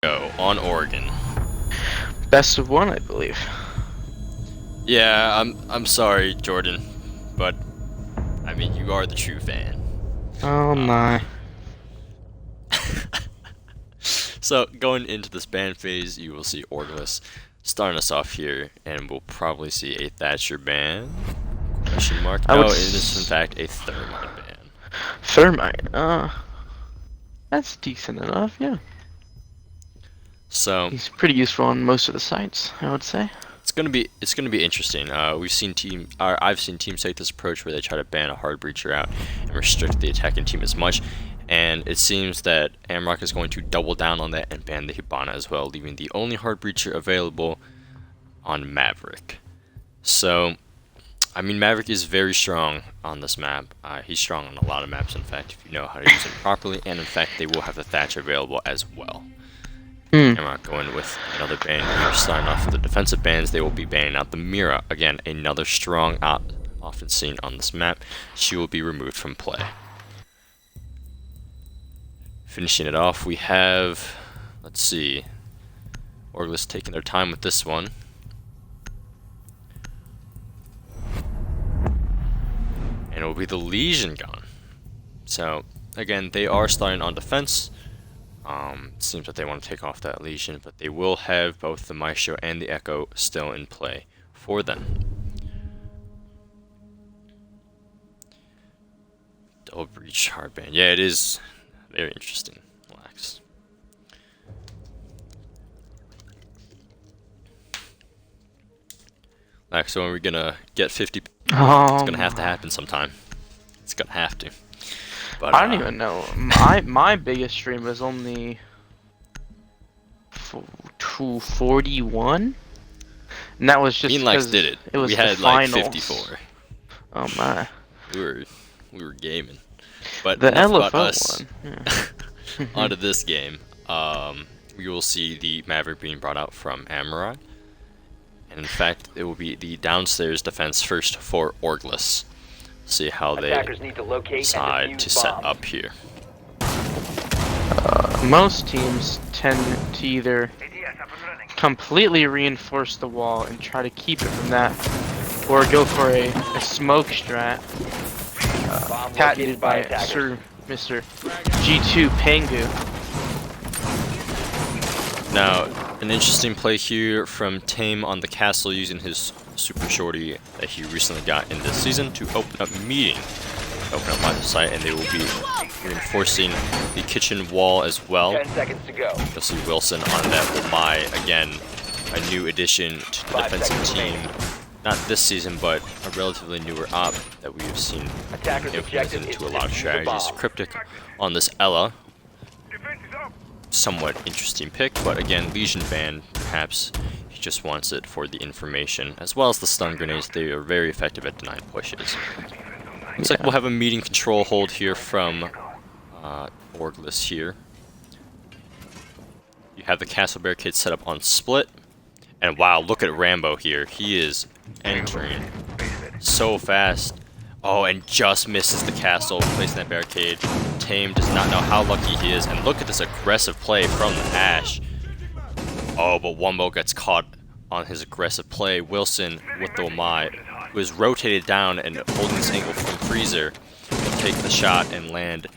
Echo on Oregon. Best of one, I believe. Yeah, I'm sorry, Jordan, but I mean you are the true fan. Oh my. So going into this ban phase, you will see Orgless starting us off here, and we'll probably see a Thatcher ban. Question mark? No, it is in fact a Thermite ban. Thermite. That's decent enough. Yeah. So He's pretty useful on most of the sites, I would say. it's gonna be interesting. I've seen teams take this approach where they try to ban a hard breacher out and restrict the attacking team as much. And it seems that Amarok is going to double down on that and ban the Hibana as well, leaving the only hard breacher available on Maverick. So, I mean, Maverick is very strong on this map. He's strong on a lot of maps, in fact, if you know how to use him properly. And in fact, they will have the Thatcher available as well. Amarok going with another ban here. Starting off with the defensive bans, they will be banning out the Mira. Again, another strong op often seen on this map. She will be removed from play. Finishing it off, we have, let's see, Orgless taking their time with this one. And it will be the Legion gun. So, again, they are starting on defense. It seems that they want to take off that Legion, but they will have both the Maestro and the Echo still in play for them. Double Breach Hardband. Yeah, it is very interesting. Relax. Relax, so when we're gonna get 50, it's gonna have to happen sometime. It's gonna have to. But, I don't even know. My biggest stream was only 241, and that was just Meanlax because did it. It was we the had like finals. 54. Oh my. We were gaming. But The enough about LFO us. one. Yeah. Onto this game. We will see the Maverick being brought out from Amarok. And in fact, it will be the downstairs defense first for Orgless. See how they decide to set up here. Most teams tend to either completely reinforce the wall and try to keep it from that, or go for a smoke strat, patented by Sir Mr. G2 Pangu. Now, an interesting play here from Tame on the castle using his super shorty that he recently got in this season to open up meeting. Open up line of sight, and they will be reinforcing the kitchen wall as well. 10 seconds to go. You'll see Wilson on that Mai, again, a new addition to the defensive team. Not this season, but a relatively newer op that we have seen implemented into a lot of strategies. Cryptic on this Ella. Somewhat interesting pick, but again, Legion ban, perhaps he just wants it for the information, as well as the stun grenades. They are very effective at denying pushes. Looks like we'll have a meeting control hold here from Orgless here. You have the castle barricade set up on split, and wow, look at Rambo here. He is entering so fast. Oh, and just misses the castle, placing that barricade. Tame does not know how lucky he is, and look at this aggressive play from the Ash. Oh, but Wumbo gets caught on his aggressive play. Wilson with the Omai, who is rotated down and holding this angle from Freezer, will take the shot and land,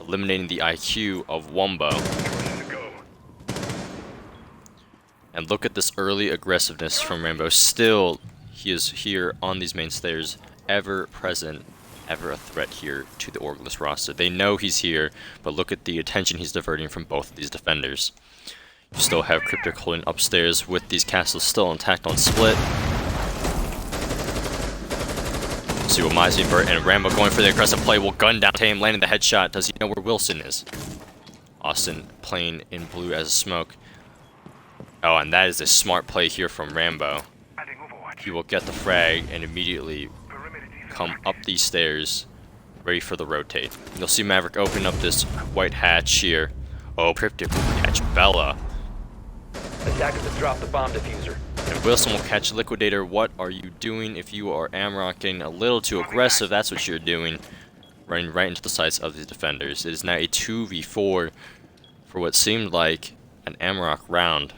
eliminating the IQ of Wumbo. And look at this early aggressiveness from Rambo. Still, he is here on these main stairs, ever present, ever a threat here to the Orgless roster. They know he's here, but look at the attention he's diverting from both of these defenders. You still have Cryptic holding upstairs with these castles still intact on split. See what Mai's invert, and Rambo going for the aggressive play will gun down Tame, landing the headshot. Does he know where Wilson is? Austin playing in blue as a smoke. Oh, and that is a smart play here from Rambo. He will get the frag and immediately come up these stairs, ready for the rotate. You'll see Maverick open up this white hatch here. Oh, Cryptic will catch Bella. Attackers have dropped the bomb diffuser. And Wilson will catch Liquidator. What are you doing? If you are Amarok getting a little too aggressive, that's what you're doing. Running right into the sights of the defenders. It is now a 2v4 for what seemed like an Amarok round.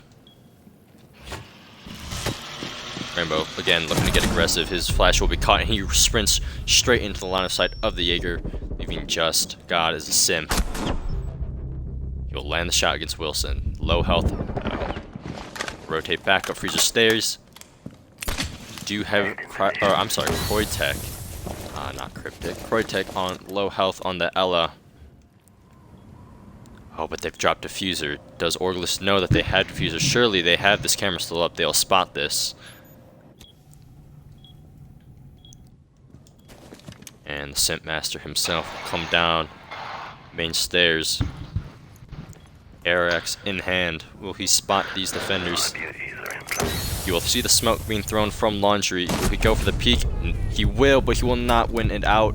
Rainbow, again, looking to get aggressive. His flash will be caught, and he sprints straight into the line of sight of the Jaeger, leaving just God as a simp. He'll land the shot against Wilson. Low health. Rotate back up Freezer stairs. Do have, Croytech. Not Cryptic. Croytech on low health on the Ella. Oh, but they've dropped Diffuser. Does Orgless know that they had Diffuser? Surely they have this camera still up. They'll spot this. And the Simp Master himself will come down main stairs. Arax in hand. Will he spot these defenders? You will see the smoke being thrown from Laundry. Will he go for the peek? He will, but he will not win it out.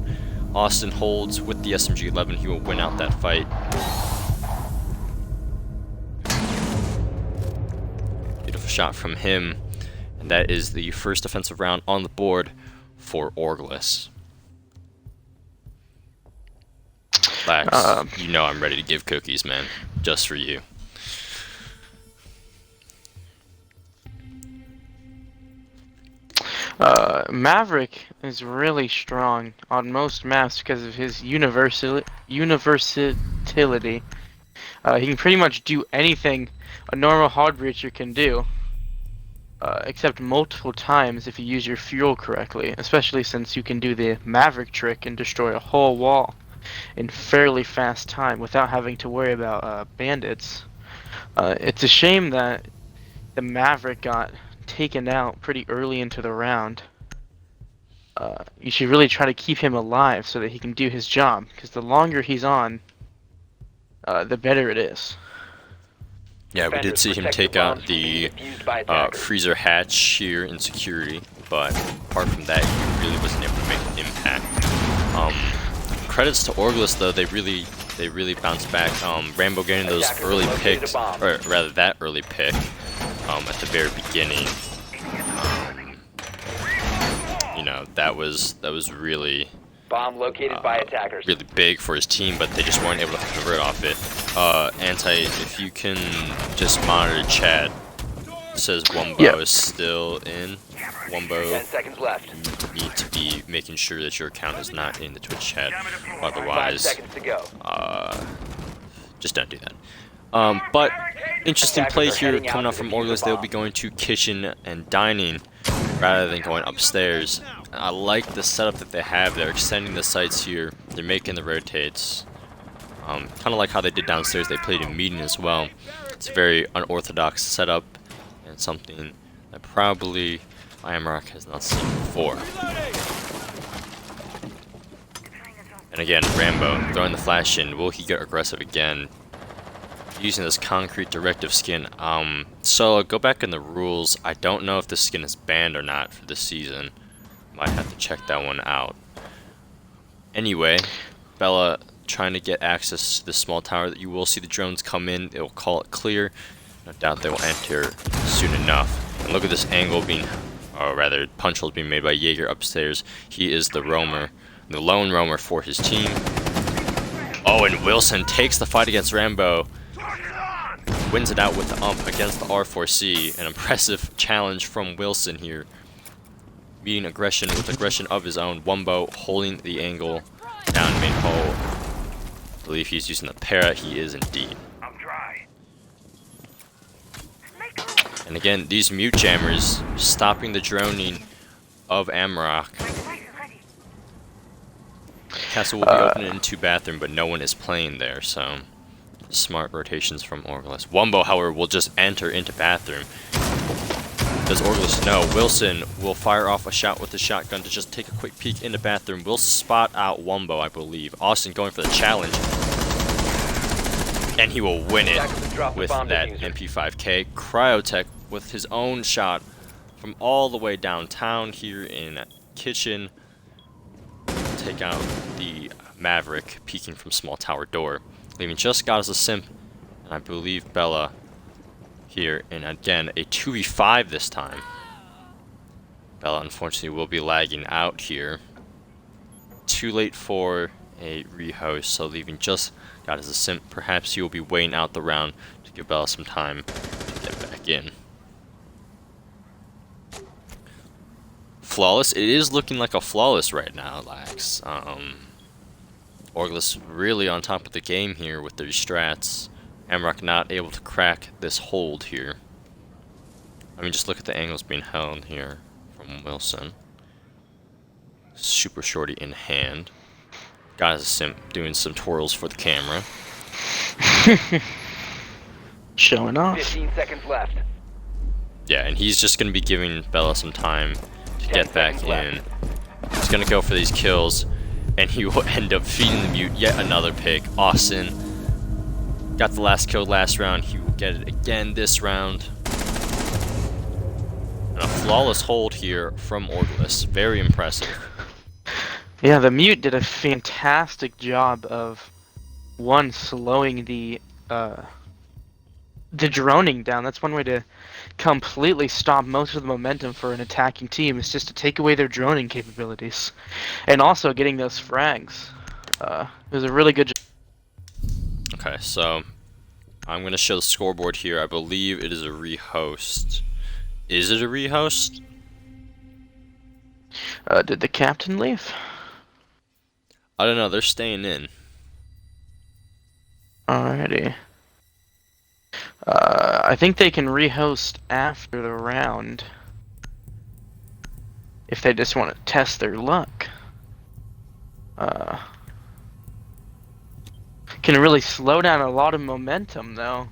Austin holds with the SMG-11. He will win out that fight. Beautiful shot from him. And that is the first offensive round on the board for Orgless. Lax, you know I'm ready to give cookies, man. Just for you. Maverick is really strong on most maps because of his universality. He can pretty much do anything a normal hard breacher can do, except multiple times if you use your fuel correctly, especially since you can do the Maverick trick and destroy a whole wall in fairly fast time without having to worry about bandits. It's a shame that the Maverick got taken out pretty early into the round. You should really try to keep him alive so that he can do his job, because the longer he's on, the better it is. Yeah, we did see him take out the freezer hatch here in security, but apart from that, he really wasn't able to make an impact. Credits to Orgless though, they really bounced back. Rambo getting those early picks, or rather that early pick at the very beginning. You know, that was really Bomb located by attackers. really big for his team, but they just weren't able to convert off it. Anti, if you can just monitor chat. It says Wumbo is still in. Wumbo, 10 seconds left. you need to be making sure that your account is not in the Twitch chat. 5 Otherwise, seconds to go. just don't do that. But interesting play here coming up from Orgless. They'll be going to kitchen and dining rather than going upstairs. I like the setup that they have. They're extending the sights here. They're making the rotates. Kind of like how they did downstairs. They played in meeting as well. It's a very unorthodox setup and something that probably Amarok has not seen before. And again, Rambo throwing the flash in. Will he get aggressive again? Using this concrete directive skin. So go back in the rules. I don't know if this skin is banned or not for this season. Might have to check that one out. Anyway, Bella trying to get access to this small tower. That you will see the drones come in. They will call it clear. No doubt they will enter soon enough. And look at this angle being, or rather, punch holes being made by Jaeger upstairs. He is the roamer, the lone roamer for his team. Oh, and Wilson takes the fight against Rambo. Wins it out with the ump against the R4C. An impressive challenge from Wilson here. Meeting aggression with aggression of his own. Wumbo holding the angle down main hole. I believe he's using the para. He is indeed. And again, these mute jammers stopping the droning of Amarok. Castle will be open into bathroom, but no one is playing there, so smart rotations from Orgless. Wumbo, however, will just enter into bathroom. Does Orgless know? Wilson will fire off a shot with the shotgun to just take a quick peek into bathroom. Will spot out Wumbo, I believe. Austin going for the challenge. And he will win it with that MP5K. Cryotech with his own shot from all the way downtown here in kitchen. Take out the Maverick peeking from small tower door. Leaving just God as a simp. And I believe Bella here. And again, a 2v5 this time. Bella unfortunately will be lagging out here. Too late for a rehost, so leaving just God as a simp. Perhaps he will be waiting out the round to give Bella some time to get back in. Flawless. It is looking like a flawless right now, Lax. Orglis really on top of the game here with their strats. Amarok not able to crack this hold here. I mean, just look at the angles being held here from Wilson. Super shorty in hand. Guy as a simp doing some twirls for the camera. Showing off. 15 seconds left. Yeah, and he's just going to be giving Bella some time to get back in. He's going to go for these kills, and he will end up feeding the mute yet another pick. Austin got the last kill last round. He will get it again this round. And a flawless hold here from Orglis. Very impressive. Yeah, the mute did a fantastic job of slowing the droning down. That's one way to completely stop most of the momentum for an attacking team, is just to take away their droning capabilities, and also getting those frags. It was a really good job. Okay, so I'm gonna show the scoreboard here. I believe it is a rehost. Is it a rehost? Did the captain leave? I don't know. They're staying in. Alrighty. I think they can rehost after the round if they just want to test their luck. Can really slow down a lot of momentum, though.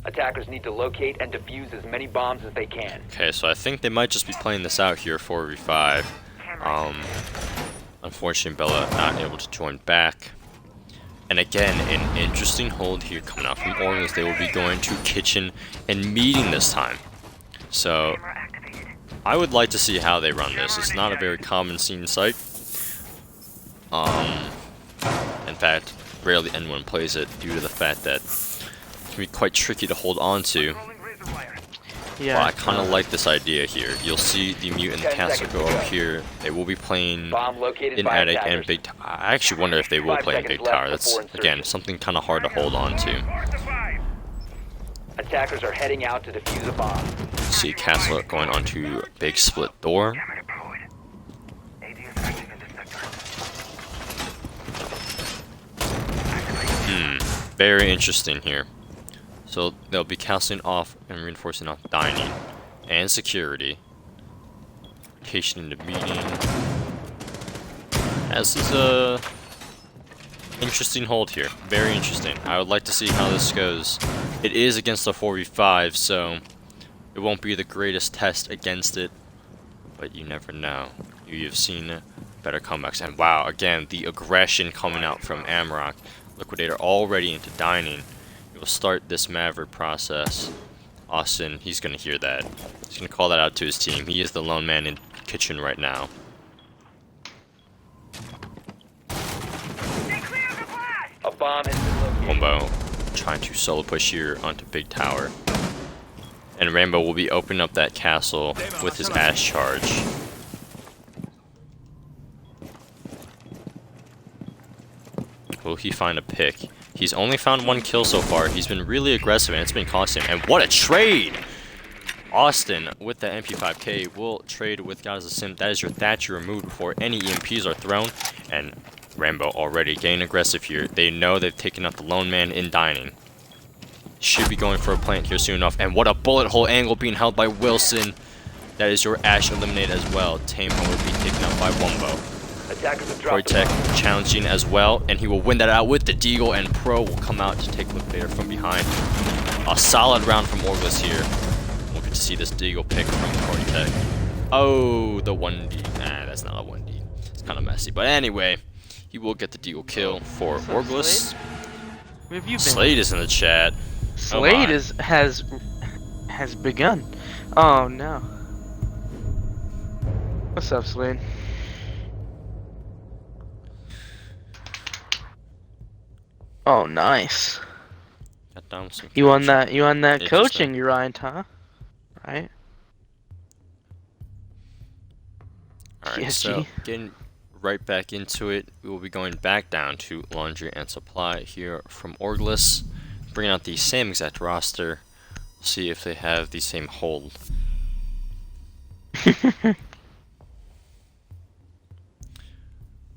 Attackers need to locate and defuse as many bombs as they can. Okay, so I think they might just be playing this out here 4v5. Unfortunately, Bella not able to join back. And again, an interesting hold here coming out from Orglis. They will be going to kitchen and meeting this time. So I would like to see how they run this. It's not a very common scene sight. In fact, rarely anyone plays it due to the fact that it can be quite tricky to hold on to. Yeah. Well, I kind of like this idea here. You'll see the mutant caster go up here. They will be playing Bomb located in by attic and attackers. big tower. I actually wonder if they will 5 play in big seconds tower. left That's, before again, insertion. something kind of hard to hold on to. Attackers are heading out to defuse a bomb. See castle going onto big split door. Very interesting here. So they'll be casting off and reinforcing off dining and security. Location into meeting. This is a interesting hold here. Very interesting. I would like to see how this goes. It is against a 4v5, so it won't be the greatest test against it, but you never know. You've seen better comebacks. And wow, again, the aggression coming out from Amarok. Liquidator already into dining. He will start this Maverick process. Austin, he's going to hear that. He's going to call that out to his team. He is the lone man in kitchen right now. A bomb has been located. Wombo trying to solo push here onto big tower. And Rainbow will be opening up that castle with his ash charge. Will he find a pick? He's only found one kill so far. He's been really aggressive and it's been costing him. And what a trade! Austin with the MP5K will trade with God as a Sim. That is your Thatcher removed before any EMPs are thrown. And Rambo already getting aggressive here. They know they've taken out the lone man in dining. Should be going for a plant here soon enough. And what a bullet hole angle being held by Wilson. That is your Ash eliminate as well. Tame will be taken out by Wumbo. Attackers have dropped the Tech bomb. challenging as well, and he will win that out with the Deagle, and Pro will come out to take Liquidator from behind. A solid round from Orglis here. We'll get to see this Deagle pick from Tech. Oh, the 1D. Nah, that's not a 1D. It's kind of messy. But anyway, he will get the Deagle kill for What's up, Orglis. Slade? Where have you been? Slade is in the chat. Slade my. has begun. Oh no. What's up, Slade? Oh, nice. Got down some You on coaching. that Interesting. coaching grind, huh? Right? Alright, so PSG. getting right back into it. We will be going back down to Laundry and Supply here from Orgless, bringing out the same exact roster. See if they have the same hold.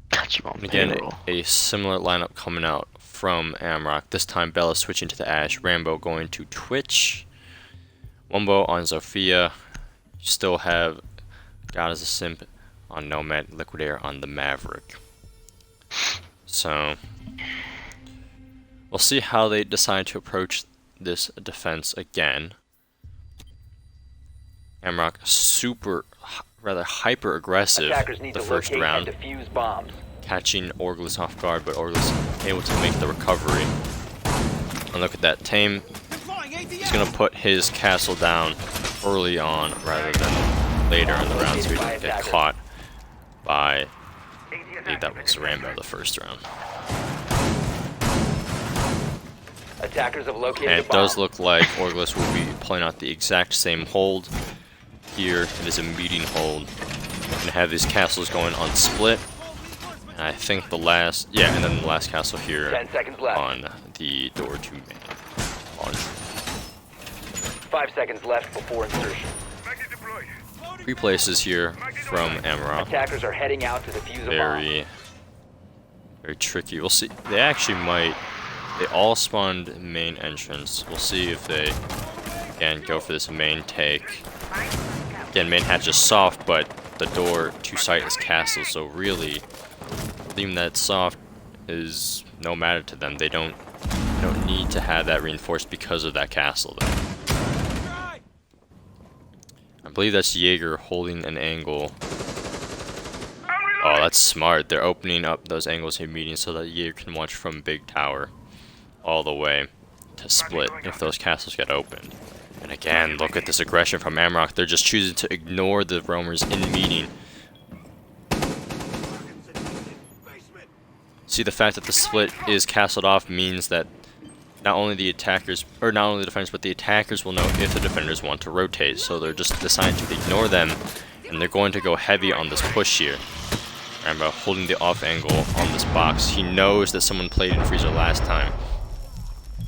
Got you on Again, payroll. a similar lineup coming out from Amarok. This time Bella switching to the Ashe, Rambo going to Twitch, Wumbo on Zofia. You still have God as a Simp on Nomad, Liquidator on the Maverick. So we'll see how they decide to approach this defense again. Amarok rather hyper aggressive Attackers need the to first locate round, and defuse bombs. catching Orgless off guard, but Orgless able to make the recovery. And look at that, Tame. He's gonna put his castle down early on rather than later in the round, so he doesn't get caught by, I believe that was Rambo the first round. Attackers have located And the it bomb. does look like Orgless will be playing out the exact same hold. Here it is a meeting hold. And have these castles going on split. And I think the last, yeah, and then the last castle here 10 seconds left. on the door to main laundry. 5 seconds left before insertion. Three places here from Amarok. Attackers are heading out to defuse a bomb. Very tricky. We'll see. They actually might. They all spawned main entrance. We'll see if they again go for this main take. Again, main hatch is soft, but the door to site is castle. So really, leaving that soft is no matter to them. They don't need to have that reinforced because of that castle. Though. I believe that's Jaeger holding an angle. Oh, that's smart. They're opening up those angles in meeting so that Jaeger can watch from Big Tower all the way to split if those castles get opened. And again, look at this aggression from Amarok. They're just choosing to ignore the roamers in meeting. See, the fact that the split is castled off means that not only the attackers, or not only the defenders, but the attackers will know if the defenders want to rotate. So they're just deciding to ignore them, and they're going to go heavy on this push here. Rambo holding the off angle on this box. He knows that someone played in Freezer last time.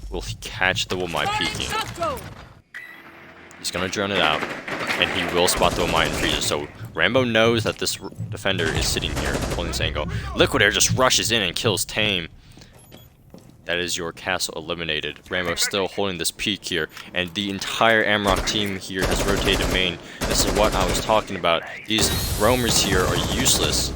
Will he catch the Womai peeking? He's gonna drone it out, and he will spot the Womai in Freezer. So Rambo knows that this defender is sitting here holding this angle. Liquidator just rushes in and kills Tame. That is your castle eliminated. Rambo still holding this peak here, and the entire Amarok team here has rotated main. This is what I was talking about. These roamers here are useless.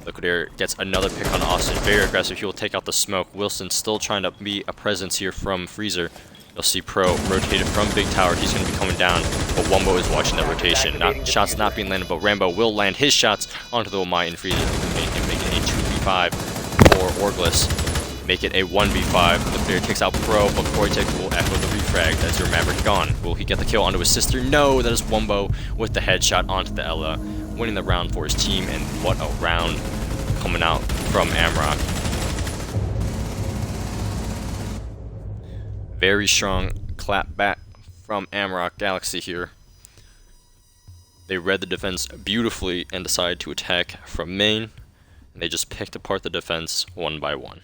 Liquidator gets another pick on Austin. Very aggressive. He will take out the smoke. Wilson still trying to be a presence here from Freezer. You'll see Pro rotated from Big Tower. He's going to be coming down, but Wumbo is watching that rotation. Shots not being landed, but Rambo will land his shots onto the Womai in Freezer, making it a 2v5 for Orgless. Make it a 1v5. Liquidator takes out Pro, but Korytek will echo the refrag. That's your Maverick gone. Will he get the kill onto his sister? No, that is Wumbo with the headshot onto the Ella, winning the round for his team, and what a round coming out from Amarok. Very strong clap back from Amarok Galaxy here. They read the defense beautifully and decided to attack from main, and they just picked apart the defense one by one.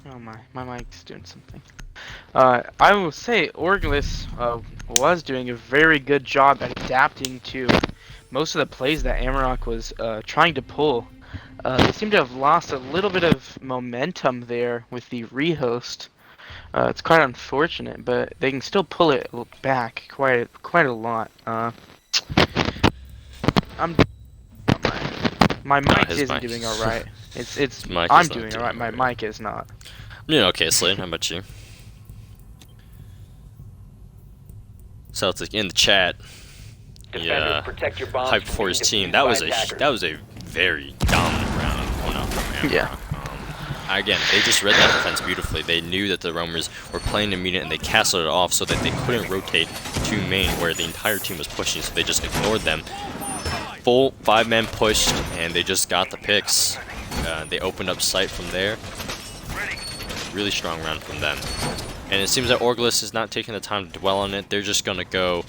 Oh my mic's doing something. I will say Orgless was doing a very good job at adapting to most of the plays that Amarok was trying to pull. They seem to have lost a little bit of momentum there with the rehost. It's quite unfortunate, but they can still pull it back quite a lot. My mic isn't doing all right. I'm doing all right. My mic is not. Yeah, okay, Slade. How about you? Celtic in the chat. Yeah, Protect your bombs hyped from for his being team. defused That by was attackers. a very dominant round coming out from Amarok. Yeah. Again, they just read that defense beautifully. They knew that the roamers were playing immediate, and they castled it off so that they couldn't rotate to main where the entire team was pushing. So they just ignored them. Full 5-man pushed, and they just got the picks. They opened up sight from there. Really strong round from them. And it seems that Orglis is not taking the time to dwell on it. They're just gonna go,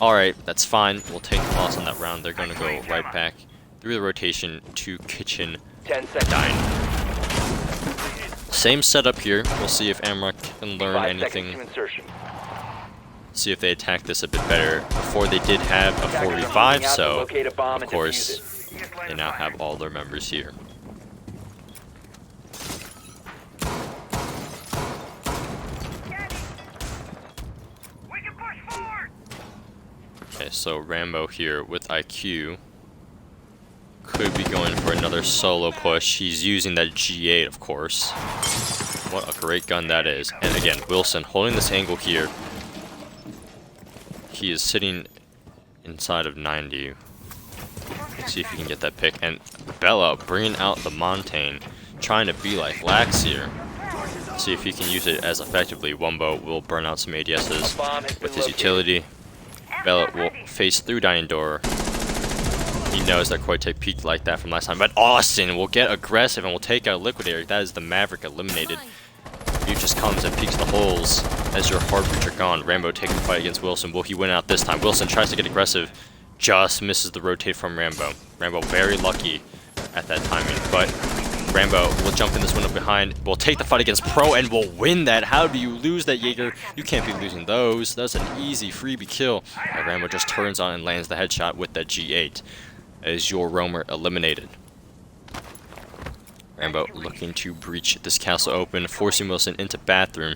alright, that's fine. We'll take the loss on that round. They're gonna go right back through the rotation to kitchen 10 seconds. Same setup here. We'll see if Amarok can learn 5 anything. seconds to insertion. See if they attack this a bit better. Before they did have a Attackers are 4v5, moving out to so locate a bomb of and course defuse it. they now have all their members here. Okay, so Rambo here with IQ could be going for another solo push. He's using that G8, of course. What a great gun that is. And again, Wilson holding this angle here. He is sitting inside of 90. Let's see if he can get that pick. And Bella bringing out the Montaigne, trying to be like Lax here. See if he can use it as effectively. Wumbo will burn out some ADSs with his utility. Bella will face through dining door. He knows that Koite peeked like that from last time. But Austin will get aggressive and will take out Liquidator. That is the Maverick eliminated. View just comes and peeks the holes as your hard breach are gone. Rambo taking the fight against Wilson. Will he win out this time? Wilson tries to get aggressive. Just misses the rotate from Rambo. Rambo very lucky at that timing. But Rambo will jump in this window behind. Will take the fight against Pro and will win that. How do you lose that, Jaeger? You can't be losing those. That's an easy freebie kill. And Rambo just turns on and lands the headshot with that G8. As your roamer eliminated. Rambo looking to breach this castle open, forcing Wilson into bathroom.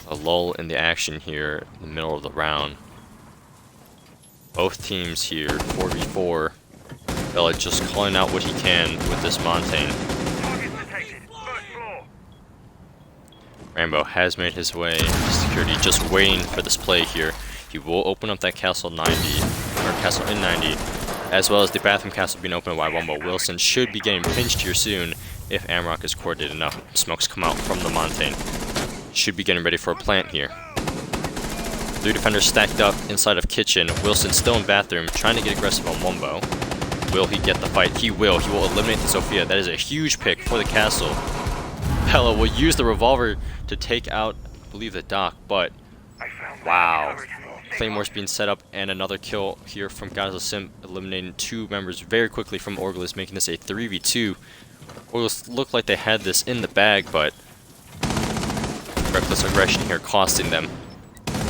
A lull in the action here in the middle of the round. Both teams here, 4v4. Bella just calling out what he can with this Montaigne. Rambo has made his way to security, just waiting for this play here. He will open up that castle 90, or castle in 90, as well as the bathroom castle being opened by Wumbo. Wilson should be getting pinched here soon if Amarok is coordinated enough. Smokes come out from the Montaigne. Should be getting ready for a plant here. 3 defenders stacked up inside of kitchen. Wilson still in bathroom, trying to get aggressive on Wumbo. Will he get the fight? He will. He will eliminate the Sophia. That is a huge pick for the castle. Bella will use the revolver to take out, I believe, the dock, but wow. Claymore's being set up, and another kill here from Gaza Sim, eliminating 2 members very quickly from Orglis, making this a 3v2. Orglis looked like they had this in the bag, but reckless aggression here costing them.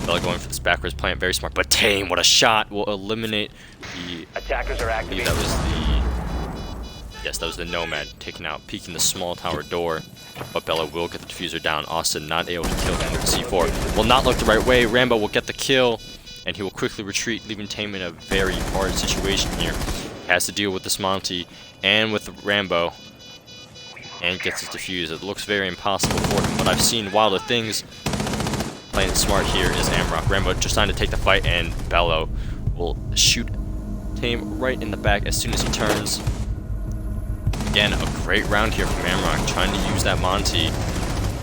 Bella going for this backwards plant, very smart, but Tame, what a shot, will eliminate the... Attackers are activating. That was the... Yes, that was the Nomad taking out, peeking the small tower door. But Bella will get the diffuser down. Austin not able to kill him with C4. Will not look the right way. Rambo will get the kill, and he will quickly retreat, leaving Tame in a very hard situation here. He has to deal with this Monty and with Rambo, and gets his diffuse. It looks very impossible for him, but I've seen wilder things. Playing it smart here is Amarok. Rambo just trying to take the fight, and Bella will shoot Tame right in the back as soon as he turns. Again, a great round here from Amarok, trying to use that Monty.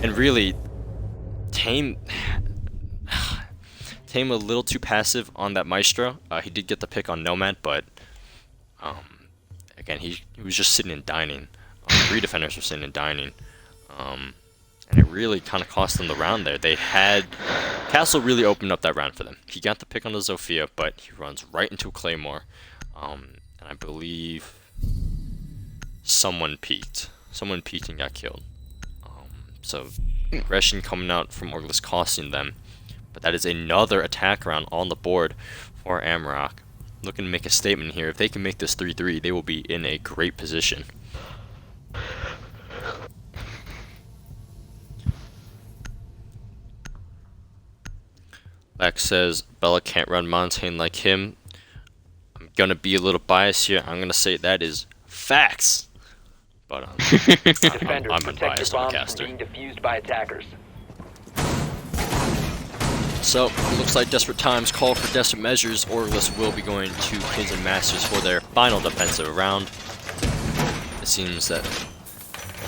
And really, Tame a little too passive on that Maestro. He did get the pick on Nomad, but again, he was just sitting and dining. 3 defenders were sitting and dining. And it really kind of cost them the round there. They had... Castle really opened up that round for them. He got the pick on the Zofia, but he runs right into a Claymore. And I believe... Someone peeked and got killed. So aggression coming out from Orglis costing them. But that is another attack round on the board for Amarok. Looking to make a statement here. If they can make this 3-3, they will be in a great position. Lex says Bella can't run Montaigne like him. I'm gonna be a little biased here. I'm gonna say that is facts. But Defenders, I'm protect your unbiased bombs caster. from being defused by attackers. So, it looks like desperate times call for desperate measures. Orglis will be going to Kids and Masters for their final defensive round. It seems that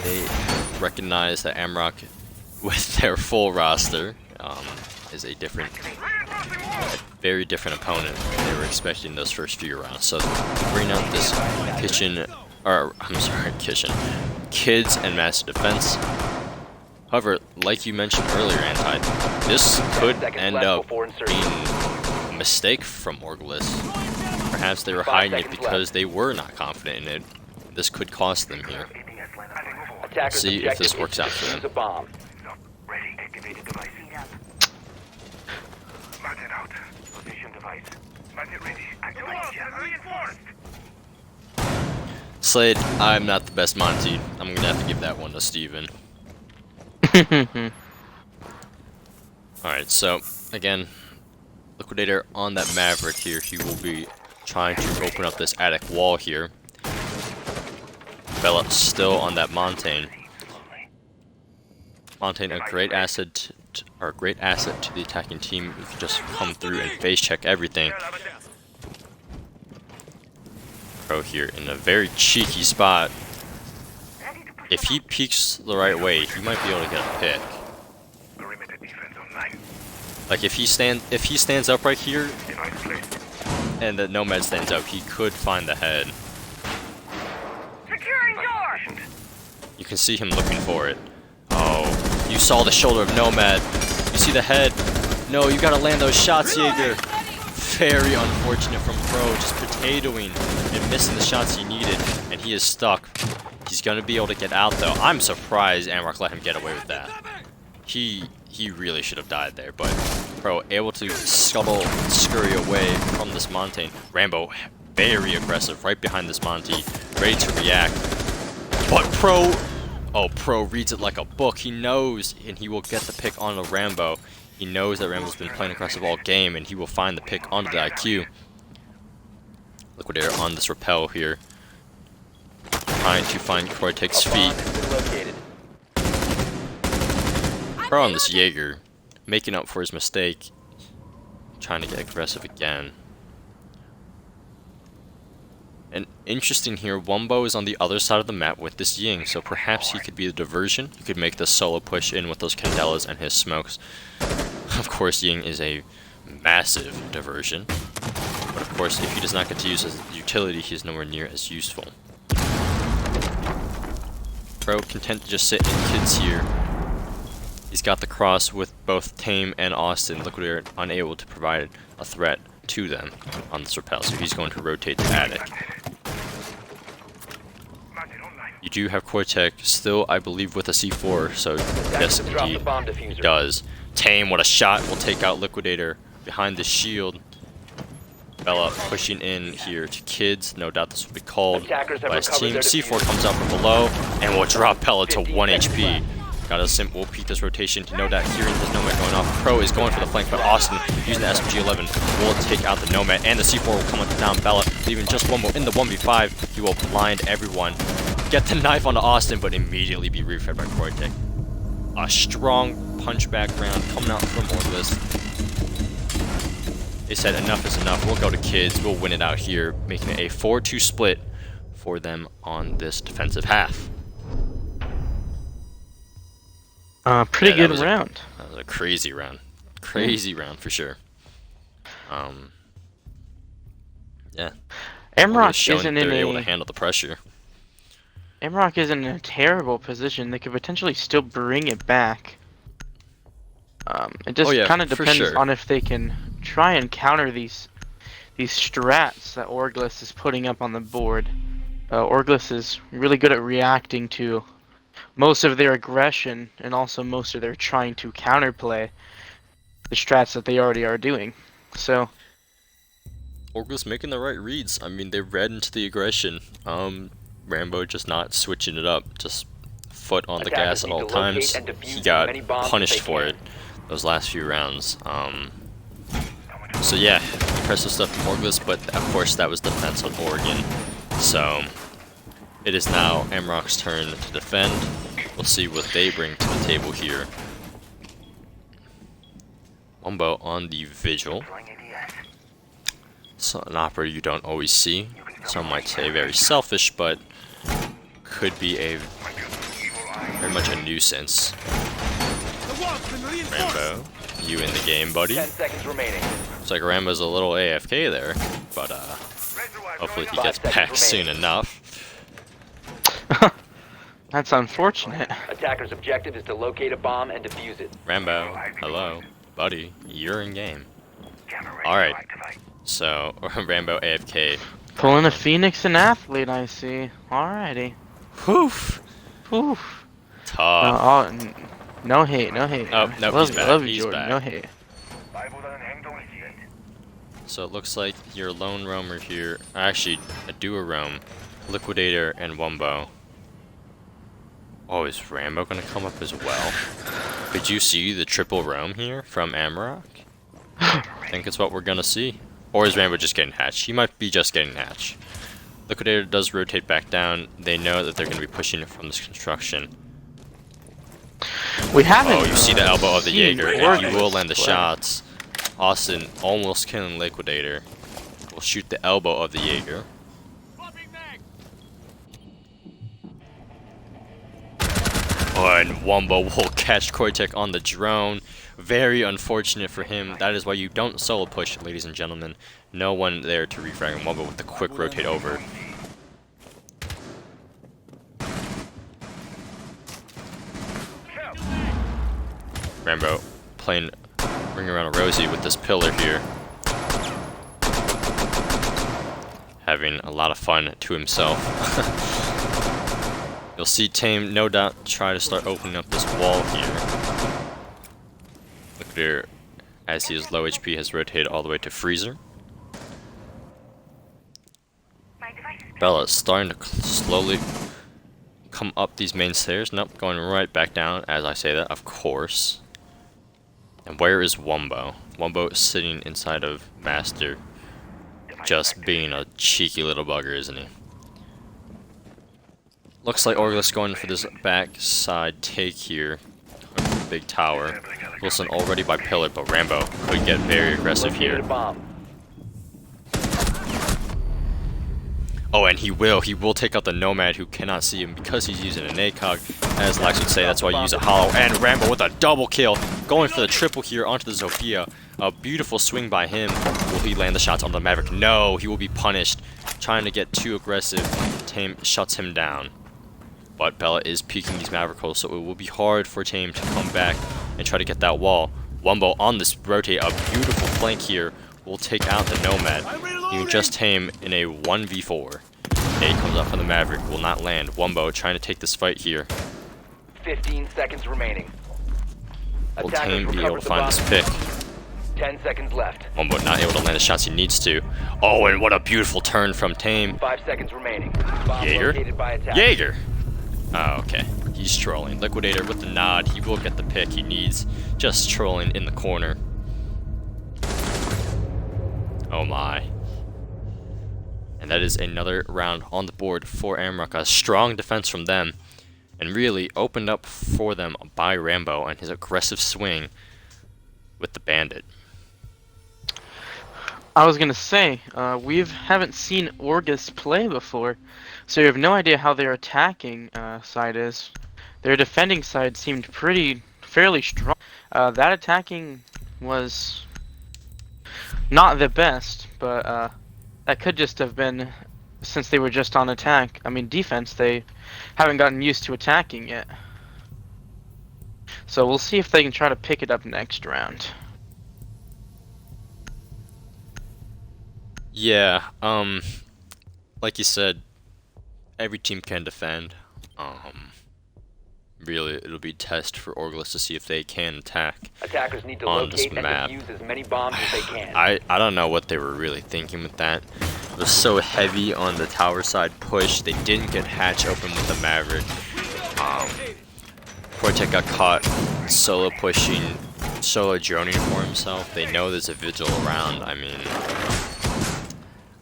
they recognize that Amarok, with their full roster, is a very different opponent than they were expecting those first few rounds. So, to bring out this kitchen Kids and massive defense. However, like you mentioned earlier, Anti, this could end up being a mistake from Orglis. Perhaps they were hiding it because they were not confident in it. This could cost them here. Let's see if this works out for them. Slade, I'm not the best Monty. I'm gonna have to give that one to Steven. Alright, so again, Liquidator on that Maverick here. He will be trying to open up this attic wall here. Bella still on that Montaigne. Montaigne, a great asset to the attacking team. You can just come through and face check everything. Pro here in a very cheeky spot. If he peeks the right way, he might be able to get a pick. Like if he stands up right here, and the Nomad stands up, he could find the head. You can see him looking for it. Oh, you saw the shoulder of Nomad. You see the head. No, you gotta land those shots, Jaeger. Very unfortunate from Pro, just potatoing and missing the shots he needed, and he is stuck. He's gonna be able to get out though. I'm surprised Amarok let him get away with that. He really should have died there, but Pro able to scuttle and scurry away from this Montaigne. Rambo very aggressive right behind this Monty, ready to react. But Pro reads it like a book. He knows, and he will get the pick on the Rambo. He knows that Rambo's been playing aggressive all game, and he will find the pick onto the IQ. Liquidator on this rappel here, trying to find Cortex feet. Pro on this Jaeger, making up for his mistake, trying to get aggressive again. And interesting here, Wumbo is on the other side of the map with this Ying, so perhaps he could be the diversion. He could make the solo push in with those Candelas and his smokes. Of course, Ying is a massive diversion, but of course, if he does not get to use his utility, he is nowhere near as useful. Pro content to just sit in kids here. He's got the cross with both Tame and Austin. Liquidator unable to provide a threat to them on this rappel, so he's going to rotate to attic. You do have Cortex still, I believe, with a C4, so yes, indeed, he does. Tame, what a shot, will take out Liquidator behind the shield. Bella pushing in here to kids. No doubt this will be called by his team. C4 comes out from below and will drop Bella to 1 HP. Got a simple peek this rotation to no doubt hearing his Nomad going off. Pro is going for the flank, but Austin using the SMG-11 will take out the Nomad, and the C4 will come down Bella, leaving just Wumbo in the 1v5. He will blind everyone. Get the knife onto Austin, but immediately be refed by Cortex. A strong punchback round coming out from Orglis. They said enough is enough. We'll go to kids. We'll win it out here, making it a 4-2 split for them on this defensive half. Pretty good round. That was a crazy round. Crazy round for sure. Yeah. Amarok isn't they're able to handle the pressure. Amarok isn't in a terrible position. They could potentially still bring it back. It just kind of depends on if they can try and counter these strats that Orglis is putting up on the board. Orglis is really good at reacting to most of their aggression and also most of their trying to counterplay the strats that they already are doing. So Orglis making the right reads. I mean, they read into the aggression. Rambo just not switching it up, just foot on the gas at all times. He got punished for it those last few rounds. So yeah, impressive stuff from Orglis, but of course that was defense on Oregon. So it is now Amarok's turn to defend. We'll see what they bring to the table here. Wumbo on the Vigil. So an operator you don't always see. Some might say very selfish, but could be very much a nuisance. Rambo, you in the game, buddy. 10 seconds remaining. Looks like Rambo's a little AFK there, but hopefully he gets back soon enough. That's unfortunate. Attacker's objective is to locate a bomb and defuse it. Rambo, hello, buddy, you're in game. Alright, so, Rambo AFK. Pulling a Phoenix and athlete, I see. Alrighty. Whew, Whew. tough. No hate, no hate. Oh, no, love, he's back, love you, he's Jordan, back. no hate. So it looks like your lone roamer here, actually a duo roam, Liquidator and Wumbo. Oh, is Rambo gonna come up as well? Did you see the triple roam here from Amarok? I think it's what we're gonna see. Or is Rambo just getting hatched? He might be just getting hatched. Liquidator does rotate back down. They know that they're gonna be pushing it from this construction. We haven't. Oh, you see the elbow of the seen Jaeger, and he Organs will land the play. shots. Austin almost killing Liquidator. Will shoot the elbow of the Jaeger. Oh, and Wumbo will catch Koitek on the drone. Very unfortunate for him. That is why you don't solo push, ladies and gentlemen. No one there to refrag, and Wumbo with the quick rotate over. Rambo playing ring around a Rosie with this pillar here. Having a lot of fun to himself. You'll see Tame no doubt try to start opening up this wall here. Look there, as he is low HP, has rotated all the way to Freezer. Bella is starting to slowly come up these main stairs. Nope, going right back down as I say that, of course. And where is Wumbo? Wumbo is sitting inside of Master, just being a cheeky little bugger, isn't he? Looks like Orgulus going for this backside take here. Big tower. Wilson already by pillar, but Rambo could get very aggressive Located here. a bomb. Oh, and he will take out the Nomad who cannot see him because he's using an ACOG. As Lex would say, that's why you use a hollow. And Rambo with a double kill, going for the triple here onto the Zofia. A beautiful swing by him. Will he land the shots on the Maverick? No, he will be punished. Trying to get too aggressive. Tame shuts him down. But Bella is peeking these Maverick holes, so it will be hard for Tame to come back and try to get that wall. Wumbo on this rotate, a beautiful flank here, will take out the Nomad. You can just Tame in a 1v4. A comes up from the Maverick, will not land. Wumbo trying to take this fight here. 15 seconds remaining. Will Attackers Tame be able recovered to the find bomb. this pick? 10 seconds left. Wumbo not able to land the shots he needs to. Oh, and what a beautiful turn from Tame. 5 seconds remaining. Bomb Jaeger? located by attackers. Jaeger! Oh, okay. He's trolling. Liquidator with the nod. He will get the pick he needs. Just trolling in the corner. Oh my. And that is another round on the board for Amarok. A strong defense from them. And really opened up for them by Rambo and his aggressive swing with the Bandit. I was gonna say, we haven't seen Orgus play before, so you have no idea how their attacking side is. Their defending side seemed fairly strong. That attacking was not the best, but that could just have been since they were just on attack. I mean, defense, they haven't gotten used to attacking yet. So we'll see if they can try to pick it up next round. Yeah, like you said, every team can defend. Really, it'll be a test for Orgulus to see if they can attack Attackers need to on this locate and map. defuse as many bombs as they can. I don't know what they were really thinking with that. It was so heavy on the tower side push. They didn't get hatch open with the Maverick. Koitek got caught solo pushing, solo droning for himself. They know there's a vigil around. I mean,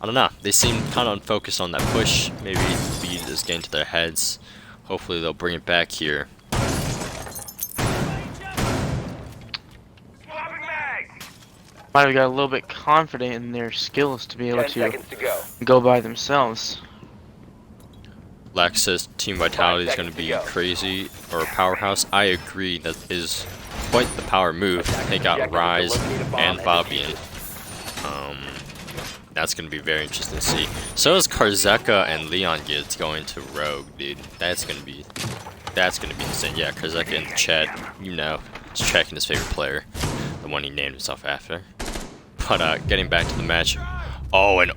I don't know. They seem kind of unfocused on that push. Maybe speed is getting to their heads. Hopefully they'll bring it back here. Might have got a little bit confident in their skills to be able 10 to seconds to go. go by themselves. Lax says Team Vitality is going to seconds be to go. crazy or a powerhouse. I agree. That is quite the power move. They got Rise and Fabian. That's going to be very interesting to see. So is Karzeka and Leon Gids going to Rogue, dude. That's going to be insane. Yeah, Karzeka in the chat, you know, is tracking his favorite player, the one he named himself after. But getting back to the match. Oh, and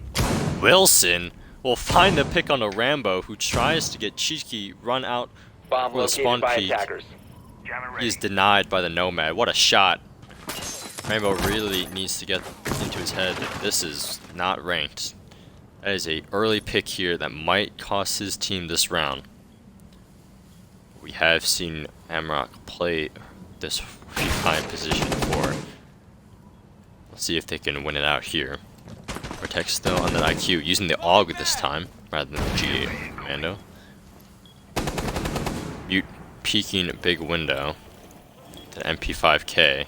Wilson will find the pick on a Rambo who tries to get cheeky, run out Bomb for the spawn located by peak. attackers. He is denied by the Nomad. What a shot. Rambo really needs to get into his head that this is not ranked. That is a early pick here that might cost his team this round. We have seen Amarok play this high position before. Let's see if they can win it out here. Protect still on that IQ, using the AUG this time rather than the G8 commando. Mute peeking big window. The MP5K.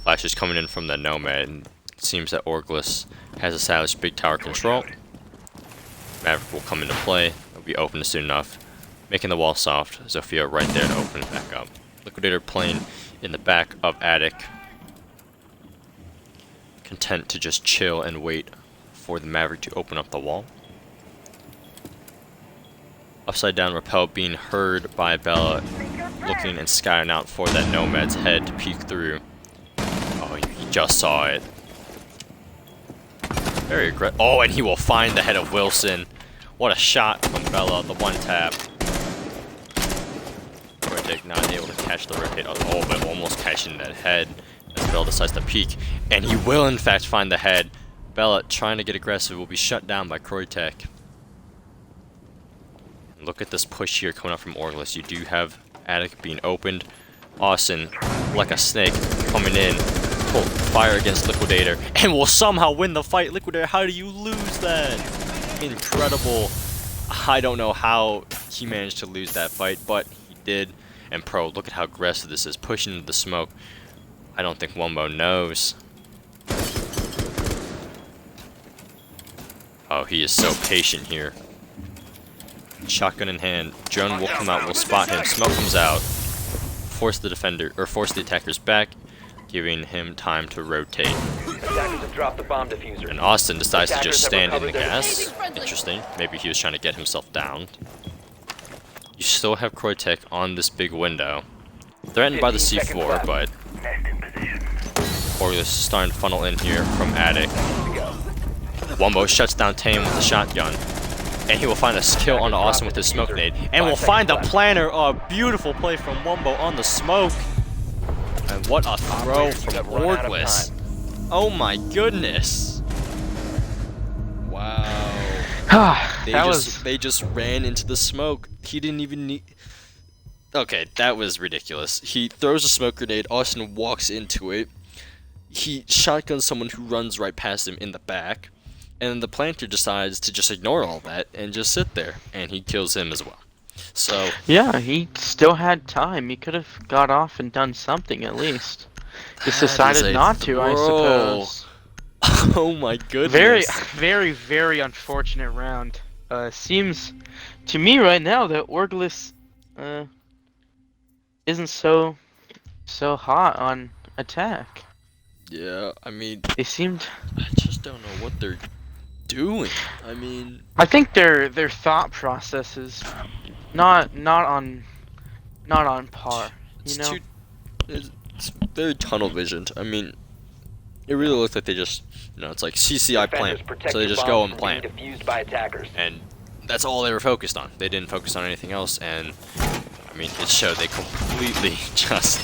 Flash is coming in from the Nomad, and it seems that Orglis has established big tower control. Maverick will come into play. It'll be open soon enough, making the wall soft. Zofia right there to open it back up. Liquidator playing in the back of attic, content to just chill and wait for the Maverick to open up the wall. Upside down rappel being heard by Bella, looking and scouting out for that Nomad's head to peek through. Oh, he just saw it. Very aggressive. Oh, and he will find the head of Wilson. What a shot from Bella, the one tap. Rotate not able to catch the rotate. Oh, but almost catching that head as Bella decides to peek. And he will, in fact, find the head. Bella, trying to get aggressive, will be shut down by Kroitek. Look at this push here coming up from Orglis. You do have attic being opened. Austin, like a snake, coming in. Pull fire against Liquidator, and will somehow win the fight. Liquidator, how do you lose that? Incredible. I don't know how he managed to lose that fight, but he did. And Pro, look at how aggressive this is, pushing into the smoke. I don't think Wumbo knows. Oh, he is so patient here. Shotgun in hand. Drone will come out, will spot him. Smoke comes out. Force the defender, or force the attackers back, giving him time to rotate. Attackers have dropped the bomb diffuser. And Austin decides to just Attackers have stand in the recovered their gas. Interesting. Maybe he was trying to get himself down. You still have Kroitek on this big window. Threatened by the 15 seconds C4, left. but Orglis is starting to funnel in here from attic. Wumbo shuts down Tame with a shotgun. And he will find a kill on Austin with his smoke nade. And will find the planner. Oh, beautiful play from Wumbo on the smoke. And what a throw from Orglis. Oh my goodness. Wow. They just ran into the smoke. He didn't even need... Okay, that was ridiculous. He throws a smoke grenade. Austin walks into it. He shotguns someone who runs right past him in the back. And then the planter decides to just ignore all that and just sit there. And he kills him as well. So... Yeah, he still had time. He could have got off and done something at least. Just decided not to, I suppose. Oh my goodness. Very unfortunate round. Seems to me right now that Orglis isn't so hot on attack. Yeah, I mean... They seemed... I just don't know what they're doing. I mean... I think their thought process is not on par. You know? It's very tunnel visioned. I mean, it really looks like they just, you know, it's like CCI plan. So they just go and plan. Defused by attackers. And that's all they were focused on. They didn't focus on anything else. And, I mean, it showed they completely just...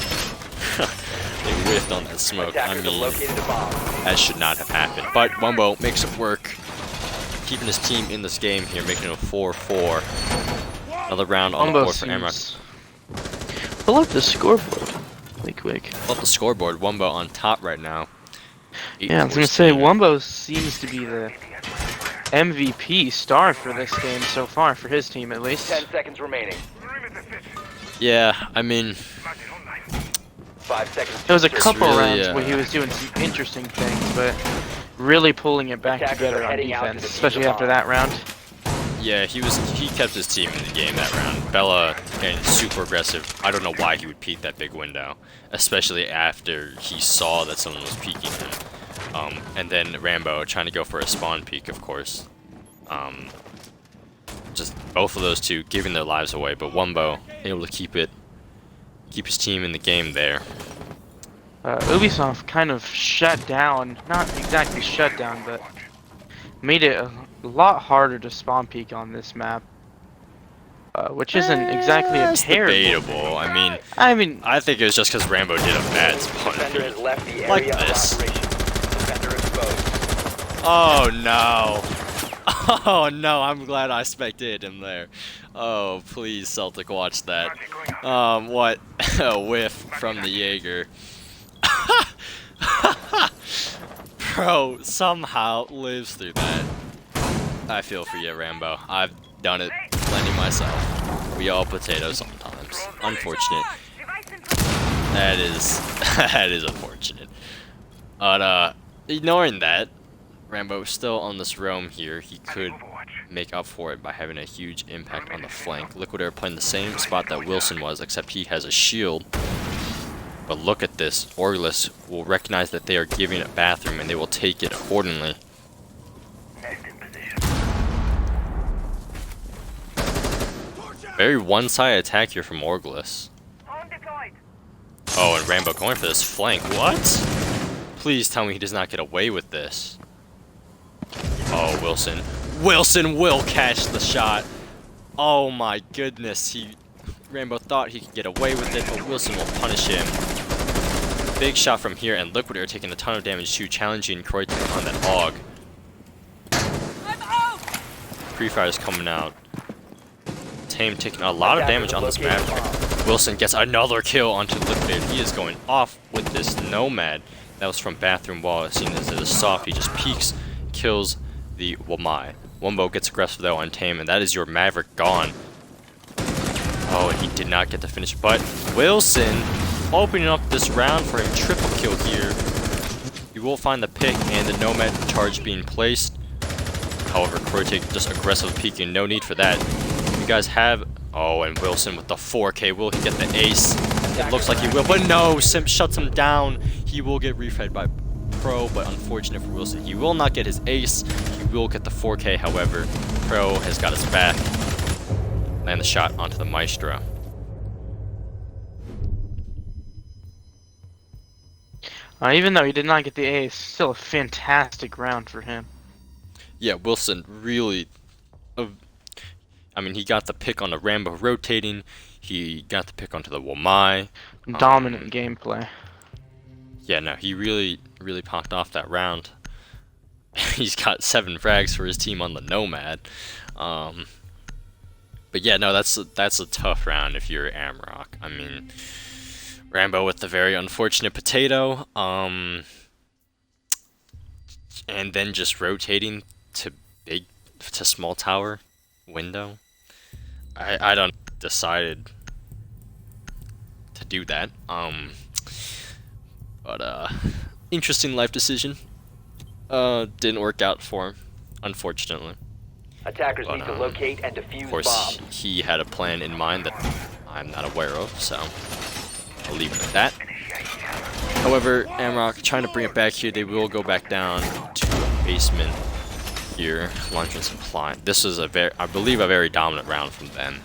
they whiffed on that smoke. Attackers have located a bomb. That should not have happened. But Wumbo makes it work. Keeping his team in this game here, making it a 4-4. Another round on the board for Amarok. Pull up the scoreboard. Quick. Pull up the scoreboard. Wumbo on top right now. Yeah, I was gonna say Wumbo seems to be the MVP star for this game so far, for his team at least. 10 seconds remaining. Yeah, I mean... 5 seconds. There was a couple really, rounds where he was doing some interesting things, but really pulling it back Attackers together are on heading out to defense, defuse especially the after bomb. that round. Yeah, he kept his team in the game that round. Bella getting super aggressive. I don't know why he would peek that big window, especially after he saw that someone was peeking him. And then Rambo trying to go for a spawn peek, of course. Just both of those two giving their lives away, but Wumbo able to keep his team in the game there. Ubisoft kind of shut down, not exactly shut down, but made it a lot harder to spawn peek on this map. Which isn't exactly a It's terrible. debatable. I mean, I think it was just because Rambo did a bad spawn Defender has peek. left the Like area of this. operation. Defender exposed. Oh no. Oh no, I'm glad I spectated him there. Oh, please, Celtic, watch that. What? A whiff from the Jaeger. Bro, somehow lives through that. I feel for you, Rambo. I've done it plenty myself. We all potatoes sometimes. Unfortunate. That is that is unfortunate. But ignoring that, Rambo is still on this roam here. He could make up for it by having a huge impact on the flank. Liquidator playing the same spot that Wilson was, except he has a shield. But look at this. Orgless will recognize that they are giving it bathroom and they will take it accordingly. Very one-sided attack here from Orgless. Oh, and Rambo going for this flank. What? Please tell me he does not get away with this. Oh, Wilson. Wilson will catch the shot. Oh my goodness. Rambo thought he could get away with it, but Wilson will punish him. Big shot from here, and Liquidator taking a ton of damage too, challenging Croydon on that hog. Pre-fire's coming out. Tame taking a lot of damage on this Maverick. Wilson gets another kill onto Liquidator. He is going off with this Nomad. That was from bathroom wall. Seen as a soft, he just peeks, kills the Wamai. Wumbo gets aggressive though on Tame, and that is your Maverick gone. Oh, and he did not get the finish, but Wilson opening up this round for a triple kill here. You will find the pick and the Nomad charge being placed. However, Croytek just aggressive peeking, no need for that. You guys have... Oh, and Wilson with the 4K. Will he get the ace? It looks like he will, but no! Simp shuts him down. He will get refed by Pro, but unfortunate for Wilson. He will not get his ace. He will get the 4K, however. Pro has got his back. Land the shot onto the Maestro. even though he did not get the ace, still a fantastic round for him. Yeah, Wilson really... I mean, he got the pick on the Rambo rotating. He got the pick onto the Wamai. Dominant gameplay. Yeah, no, he really popped off that round. He's got 7 frags for his team on the Nomad. But yeah, no, that's a tough round if you're Amarok. I mean, Rambo with the very unfortunate potato, and then just rotating to small tower window. I don't decided to do that. But interesting life decision. Didn't work out for him, unfortunately. Attackers need to locate and defuse Of course, bombs. he had a plan in mind that I'm not aware of, so I'll leave it at that. However, Amarok trying to bring it back here. They will go back down to the basement here, launching supply. This is I believe a very dominant round from them.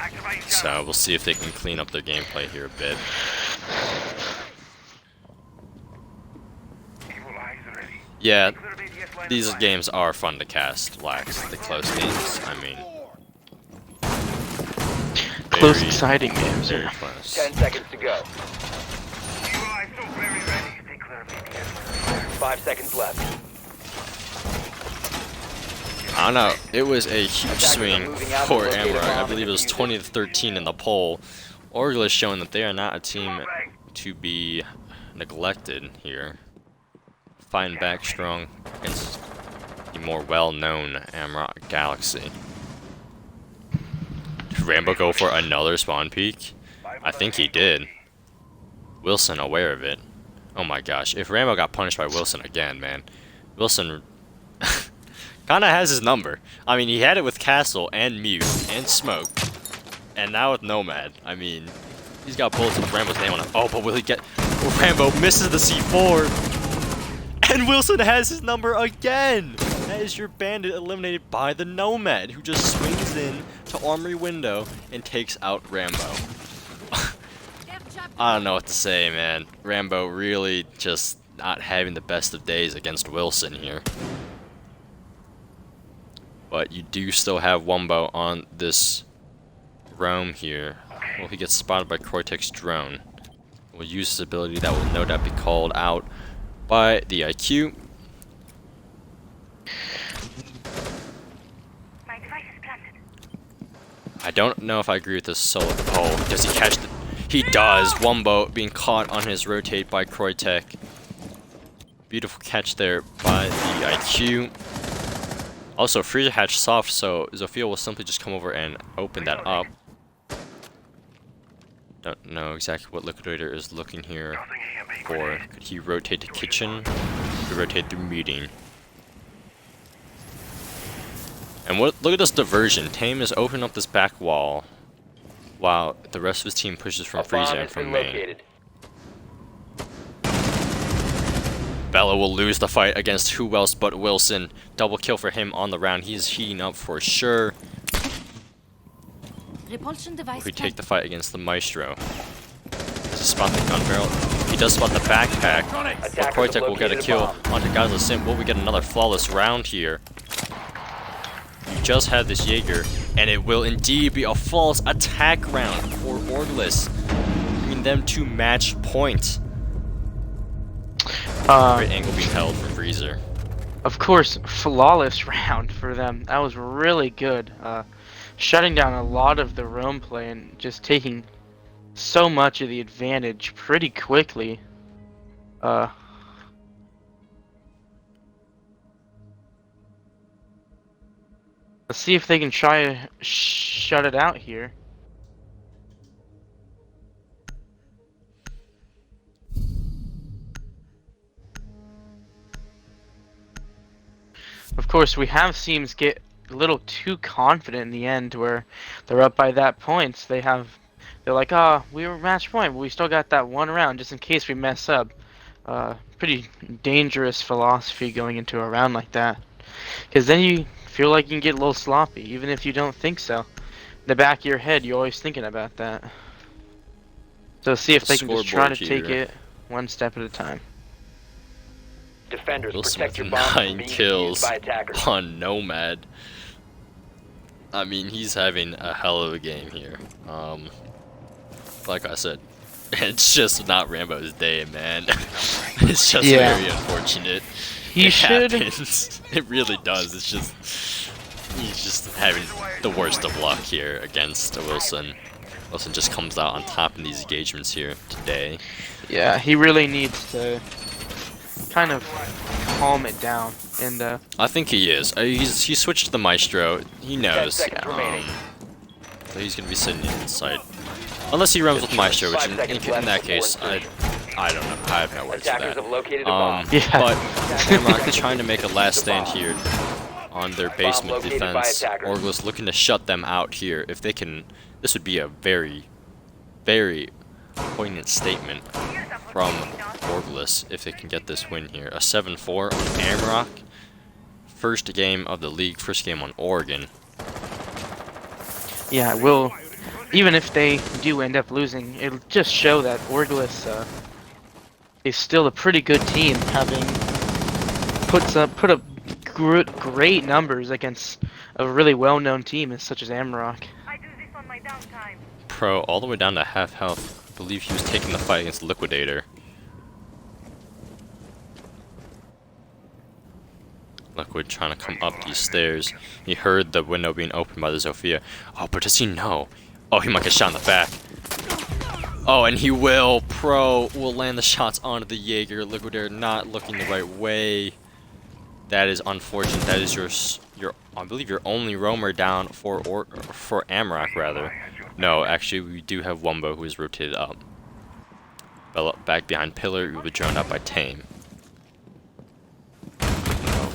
So we'll see if they can clean up their gameplay here a bit. Yeah, these games are fun to cast, Lax, the close games. I mean, Close, exciting games. very close. 10 seconds to go. 5 seconds left. I don't know. It was a huge swing for Amarok. I believe it was 20 to 13 in the poll. Orgel is showing that they are not a team to be neglected here. Fighting back strong against the more well-known Amarok Galaxy. Did Rambo go for another spawn peek? I think he did. Wilson aware of it. Oh my gosh, if Rambo got punished by Wilson again, man. Wilson kinda has his number. I mean, he had it with Castle and Mute and Smoke. And now with Nomad. I mean, he's got bullets with Rambo's name on it. Oh, but will he get... Rambo misses the C4. And Wilson has his number again! That is your bandit eliminated by the Nomad, who just swings in to Armory window and takes out Rambo. I don't know what to say, man. Rambo really just not having the best of days against Wilson here. But you do still have Wumbo on this roam here. Well, he gets spotted by Kroitek's drone. We'll use his ability that will no doubt be called out by the IQ. I don't know if I agree with this solo. Oh, does he catch the... He does! Wumbo being caught on his rotate by Kroitek. Beautiful catch there by the IQ. Also, Freezer hatch soft, so Zofia will simply just come over and open that up. Don't know exactly what Liquidator is looking here for. Could he rotate to kitchen? Could rotate through meeting? And look at this diversion. Tame is opening up this back wall while the rest of his team pushes from Freezer and from main. Bella will lose the fight against who else but Wilson. Double kill for him on the round. He's heating up for sure. We take the fight against the Maestro. Does he spot the gun barrel? He does spot the backpack. But Kroitek will get a kill onto Gazla Sim. Will we get another flawless round here? You just had this Jaeger, and it will indeed be a flawless attack round for Orgless, bringing them to match point. Great angle being held from Freezer. Of course, flawless round for them. That was really good. Shutting down a lot of the roam play and just taking so much of the advantage pretty quickly. Let's see if they can try to shut it out here. Of course, we have Seams get a little too confident in the end where they're up by that points. They're like, we were match point, but we still got that one round just in case we mess up. Pretty dangerous philosophy going into a round like that. Because then you feel like you can get a little sloppy, even if you don't think so. In the back of your head, you're always thinking about that. So see if they can just try to take it one step at a time. Defenders, Wilson protect your with bomb 9 from being kills used by attackers. on Nomad. I mean, he's having a hell of a game here. Like I said, it's just not Rambo's day, man. It's just very unfortunate. It happens. It really does. It's just he's just having the worst of luck here against Wilson. Wilson just comes out on top in these engagements here today. Yeah, he really needs to kind of calm it down, and I think he is. He switched to the Maestro. He knows. So he's gonna be sitting inside, unless he runs with Maestro, which in that case, I don't know. I have no words for that. But Amarok is trying to make a last stand here on their basement defense. Orgless looking to shut them out here. If they can, this would be a very, very poignant statement from Orgless if they can get this win here. A 7-4 on Amarok. First game of the league, first game on Oregon. Yeah, it will. Even if they do end up losing, it'll just show that Orgless is still a pretty good team, having put up great numbers against a really well-known team such as Amarok. Pro all the way down to half health. I believe he was taking the fight against Liquidator. Liquid trying to come up these stairs. He heard the window being opened by the Zofia. Oh, but does he know? Oh, he might get shot in the back. Oh, and he will. Pro will land the shots onto the Jaeger. Liquidator not looking the right way. That is unfortunate. That is your I believe your only roamer down for Amarok rather. No, actually we do have Wumbo who is rotated up. Bella back behind pillar. He will be drawn up by Tame.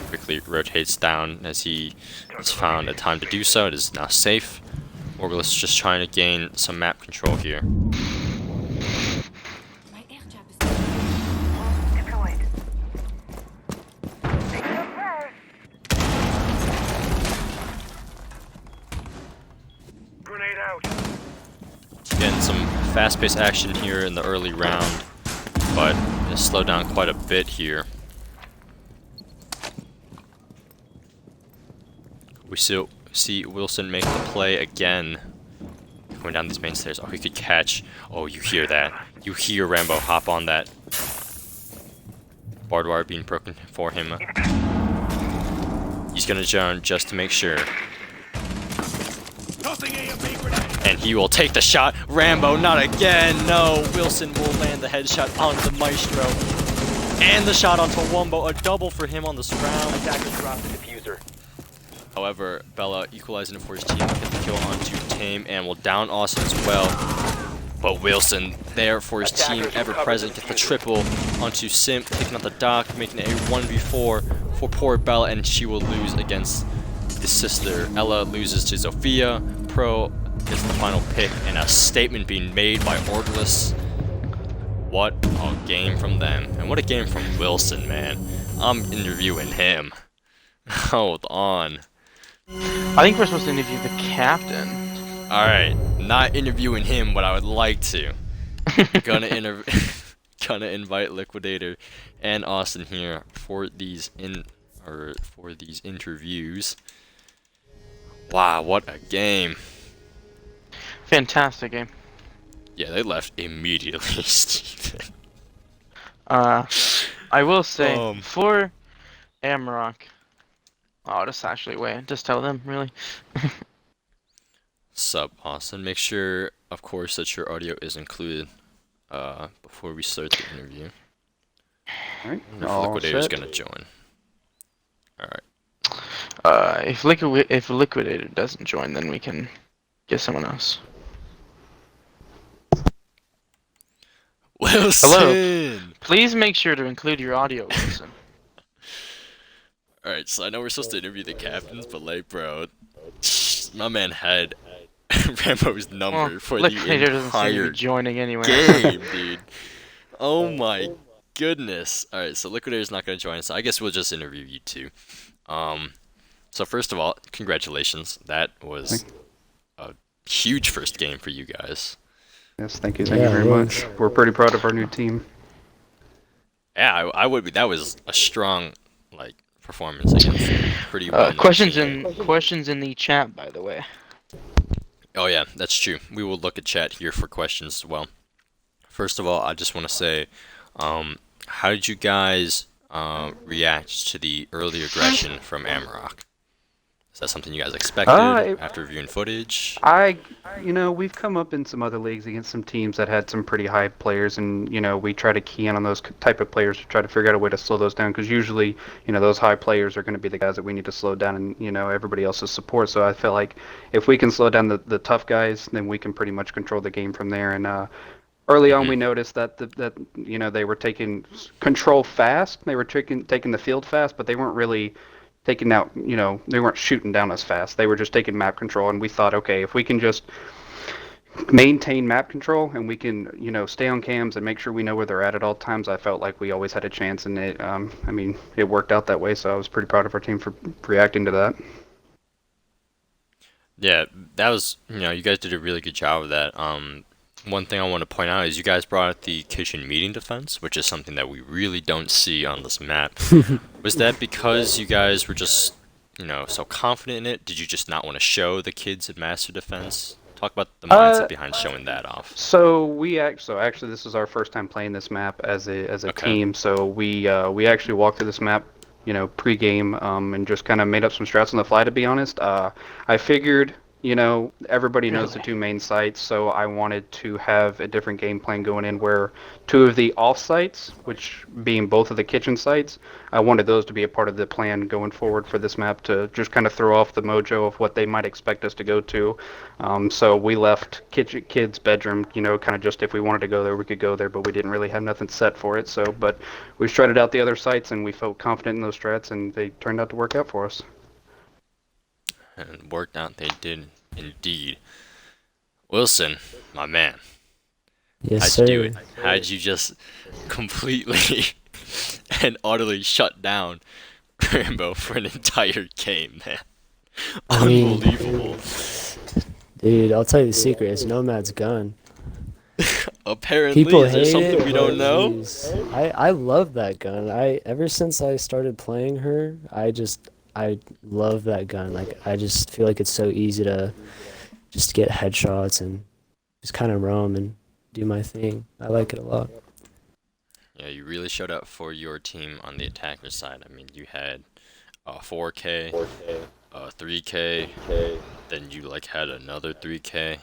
Quickly rotates down as he has found a time to do so. It is now safe. Orgless just trying to gain some map control here. fast-paced action here in the early round, but it slowed down quite a bit here. We still see Wilson make the play again. Going down these main stairs. Oh, he could catch. Oh, you hear that. You hear Rambo hop on that. Barbed wire being broken for him. He's gonna jump just to make sure. And he will take the shot. Rambo, not again. No, Wilson will land the headshot on the Maestro. And the shot onto Wumbo. A double for him on this round. Attackers dropped the diffuser. However, Bella equalizing it for his team, get the kill onto Tame, and will down Austin as well. But Wilson there for his team, ever present, get the triple onto Simp, taking out the Doc, making it a 1v4 for poor Bella, and she will lose against his sister. Ella loses to Zofia. Pro gets the final pick, and a statement being made by Orgless. What a game from them, and what a game from Wilson, man. I'm interviewing him. Hold on. I think we're supposed to interview the captain. Alright, not interviewing him, but I would like to. Gonna invite Liquidator and Austin here for these interviews. Wow, what a game. Fantastic game. Yeah, they left immediately, Steven. I will say, for Amarok, just actually wait, just tell them, really. Sup, Austin. Make sure, of course, that your audio is included before we start the interview. Alright, If Liquidator's gonna join. Alright. If Liquidator doesn't join, then we can get someone else. Wilson! Hello. Please make sure to include your audio, Wilson. Alright, so I know we're supposed to interview the captains, but like, bro, my man had Rambo's number for the Liquidator doesn't seem to entire be joining anywhere. game, dude. Oh my goodness. Alright, so Liquidator's not gonna join, so I guess we'll just interview you two. So first of all, congratulations. That was a huge first game for you guys. Yes, thank you very much. We're pretty proud of our new team. Yeah, I would be. That was a strong, like, performance against pretty well. Questions in the chat, by the way. Oh yeah, that's true. We will look at chat here for questions as well. First of all, I just want to say, how did you guys react to the early aggression from Amarok? Is that something you guys expected after reviewing footage? We've come up in some other leagues against some teams that had some pretty high players, and we try to key in on those type of players to try to figure out a way to slow those down, because usually, those high players are going to be the guys that we need to slow down, and everybody else's support. So I feel like if we can slow down the tough guys, then we can pretty much control the game from there. And early on, we noticed that they were taking control fast, they were taking the field fast, but they weren't really taking out, they weren't shooting down as fast. They were just taking map control, and we thought, okay, if we can just maintain map control and we can, stay on cams and make sure we know where they're at all times, I felt like we always had a chance, and it worked out that way, so I was pretty proud of our team for reacting to that. Yeah, that was, you guys did a really good job of that. One thing I want to point out is you guys brought out the kitchen meeting defense, which is something that we really don't see on this map. Was that because you guys were just, so confident in it? Did you just not want to show the kids at master defense? Talk about the mindset behind showing that off. So actually this is our first time playing this map as a team. So we actually walked through this map, pre-game, and just kind of made up some strats on the fly. To be honest, I figured, everybody knows the two main sites, so I wanted to have a different game plan going in where two of the off sites, which being both of the kitchen sites, I wanted those to be a part of the plan going forward for this map to just kind of throw off the mojo of what they might expect us to go to. So we left kids' bedroom, kind of just if we wanted to go there, we could go there, but we didn't really have nothing set for it. So, but we strutted out the other sites, and we felt confident in those strats, and they turned out to work out for us. And worked out, they did indeed. Wilson, my man. Yes, sir. How'd you do it? How'd you just completely and utterly shut down Rambo for an entire game, man? I mean, Unbelievable. dude, I'll tell you the secret. It's Nomad's gun. Apparently, People is there hate something it, we but don't know? jeez. I love that gun. Ever since I started playing her, I love that gun. Like I just feel like it's so easy to just get headshots and just kind of roam and do my thing. I like it a lot. Yeah, you really showed up for your team on the attacker side. I mean, you had 4K, 3K, then you like had another 3K.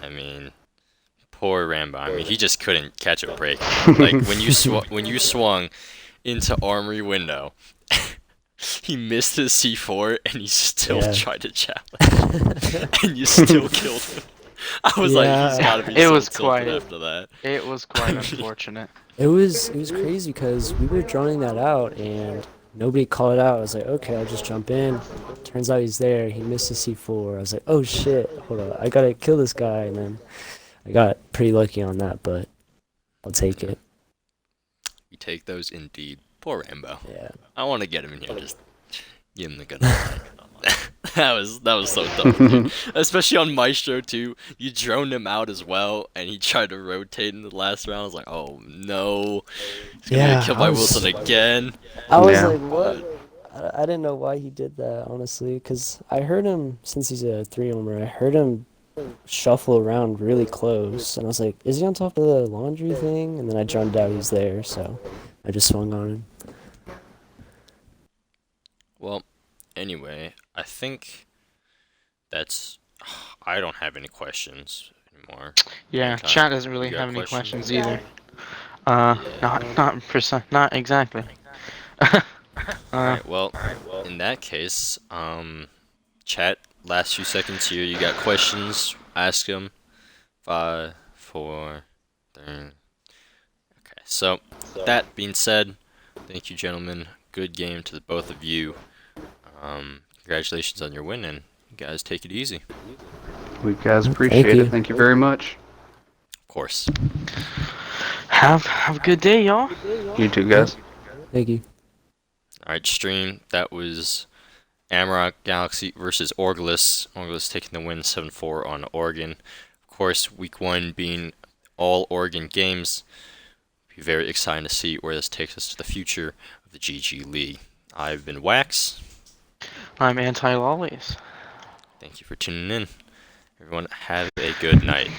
I mean, poor Rambo. I mean, he just couldn't catch a break. Like when you swung into armory window, he missed his C4 and he still Yeah. tried to challenge, and you still killed him. I was like, he's Yeah. gotta be It so was tilted quite- after that. It was quite unfortunate. It was crazy because we were droning that out and nobody called it out. I was like, okay, I'll just jump in. Turns out he's there. He missed his C4. I was like, oh shit, hold on, I gotta kill this guy. And then I got pretty lucky on that, but I'll take it. You take those indeed. Poor Rambo. Yeah. I want to get him in here, just give him the good line. that was so dumb, dude. Especially on Maestro too. You droned him out as well, and he tried to rotate in the last round. I was like, oh no, he's gonna Yeah, get killed by Wilson again. I was Yeah. like, what? I didn't know why he did that, honestly, because I heard him, since he's a 3-homer, I heard him shuffle around really close, and I was like, is he on top of the laundry thing? And then I droned out he's there, so I just swung on him. Well, anyway, I think that's. I don't have any questions anymore. Yeah, Okay. chat doesn't really You got have any questions? questions either. Not exactly. Alright, well, in that case, chat, last few seconds here, you got questions, ask them. 5, 4, 3. Okay, so, that being said, thank you, gentlemen. Good game to the both of you. Congratulations on your win, and you guys take it easy. We guys appreciate you. it. Thank you very much. Of course. Have a good day, y'all. You too, guys. Thank you. Alright, stream, that was Amarok Galaxy versus Orgulus. Orgulus taking the win 7-4 on Oregon. Of course, week 1 being all Oregon games. Be very exciting to see where this takes us to the future of the GG League. I've been Wax. I'm anti-lollies. Thank you for tuning in. Everyone, have a good night.